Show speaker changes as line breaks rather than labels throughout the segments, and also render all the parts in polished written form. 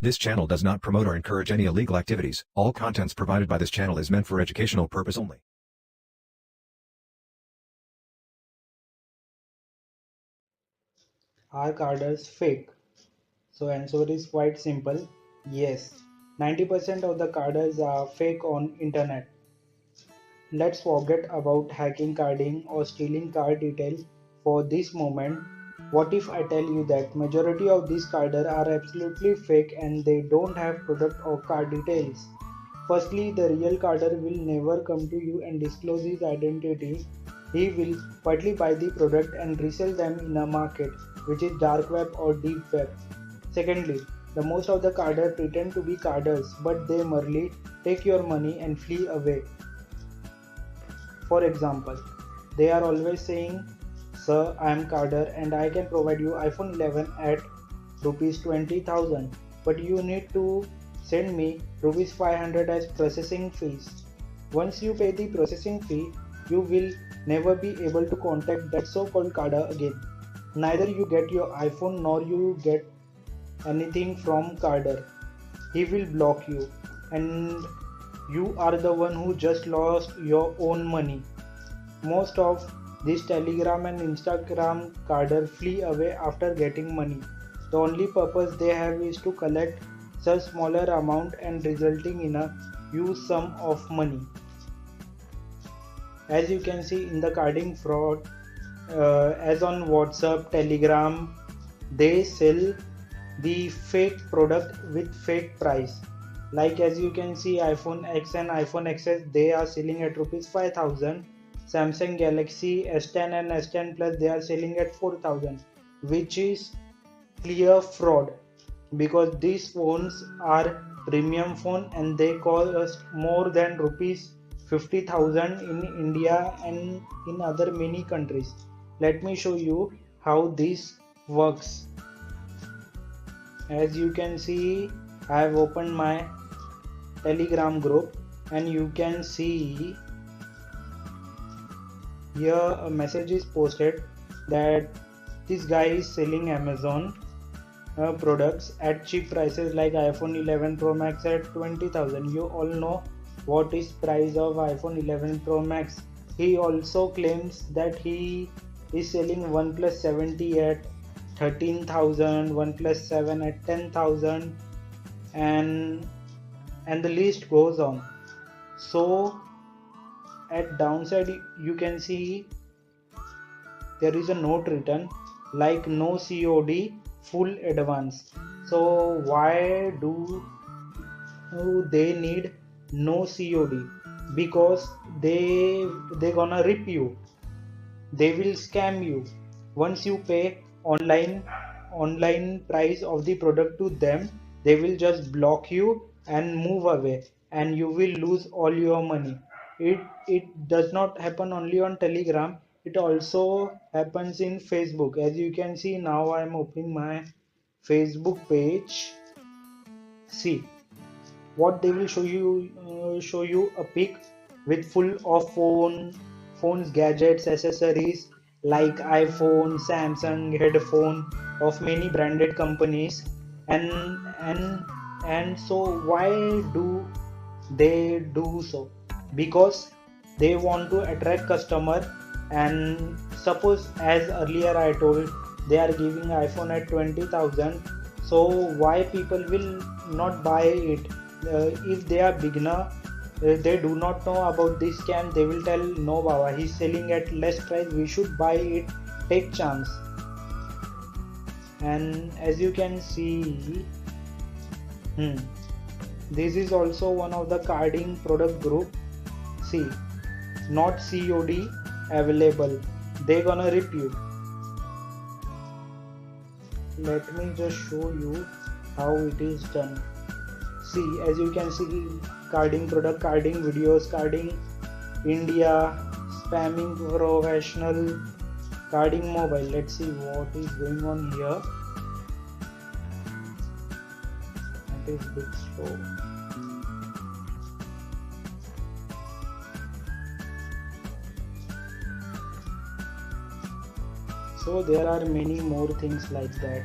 This channel does not promote or encourage any illegal activities. All contents provided by this channel is meant for educational purpose only.
Are carders fake? So answer is quite simple. Yes. 90% of the carders are fake on internet. Let's forget about hacking carding or stealing card details for this moment. What if I tell you that majority of these carders are absolutely fake and they don't have product or card details? Firstly, the real carder will never come to you and disclose his identity. He will partly buy the product and resell them in a market, which is dark web or deep web. Secondly, the most of the carders pretend to be carders, but they merely take your money and flee away. For example, they are always saying, "Sir, I am Carder and I can provide you iPhone 11 at rupees 20,000, but you need to send me rupees 500 as processing fees." Once you pay the processing fee, you will never be able to contact that so-called Carder again. Neither you get your iPhone nor you get anything from Carder. He will block you, and you are the one who just lost your own money. Most of these Telegram and Instagram carders flee away after getting money. The only purpose they have is to collect such smaller amount and resulting in a huge sum of money. As you can see in the carding fraud, as on WhatsApp, Telegram, they sell the fake product with fake price. Like as you can see, iPhone X and iPhone XS, they are selling at rupees 5,000. Samsung Galaxy S10 and S10 Plus, they are selling at 4,000, which is clear fraud because these phones are premium phone and they cost more than rupees 50,000 in India and in other many countries. Let me show you how this works. As you can see, I have opened my Telegram group and you can see here a message is posted that this guy is selling Amazon products at cheap prices like iPhone 11 Pro Max at 20,000. You all know what is price of iPhone 11 Pro Max. He also claims that he is selling OnePlus 70 at 13,000, OnePlus 7 at 10,000, and the list goes on. So at downside you can see there is a note written like no COD, full advance. So why do they need no COD? Because they gonna rip you, they will scam you. Once you pay online price of the product to them, they will just block you and move away and you will lose all your money. It does not happen only on Telegram, it also happens in Facebook. As you can see, now I am opening my Facebook page. See what they will show you a pic with full of phones, gadgets, accessories like iPhone, Samsung, headphone of many branded companies. And so why do they do so? Because they want to attract customer. And suppose, as earlier I told, they are giving iPhone at 20,000, so why people will not buy it? If they are beginner, they do not know about this scam, they will tell, no baba, he's selling at less price, we should buy it, take chance. And as you can see, this is also one of the carding product group. See, not COD available, they gonna rip you. Let me just show you how it is done. See, as you can see, carding product, carding videos, carding India, spamming professional, carding mobile. Let's see what is going on here. It is a bit slow. So there are many more things like that.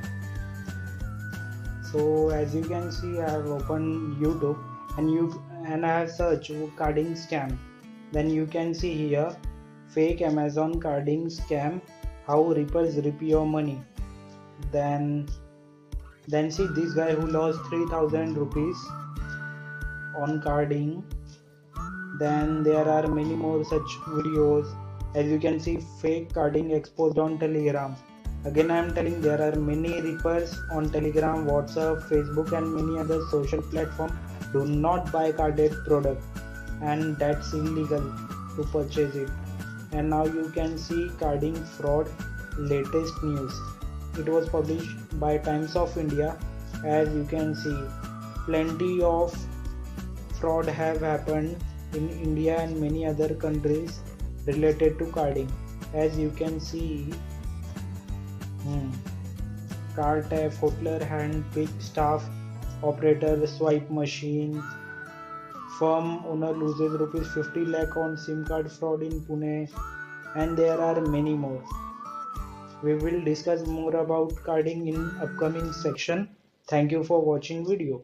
So as you can see, I have opened YouTube and I have searched carding scam. Then you can see here fake Amazon carding scam, how rippers rip your money. Then see this guy who lost 3000 rupees on carding. Then there are many more such videos. As you can see, fake carding exposed on Telegram. Again, I am telling there are many rippers on Telegram, WhatsApp, Facebook, and many other social platforms. Do not buy carded product, and that's illegal to purchase it. And now you can see carding fraud latest news. It was published by Times of India. As you can see, plenty of fraud have happened in India and many other countries related to carding. As you can see, card tap, Hotler hand pick staff, operator swipe machine, firm owner loses rupees 50 lakh on SIM card fraud in Pune, and there are many more. We will discuss more about carding in upcoming section. Thank you for watching video.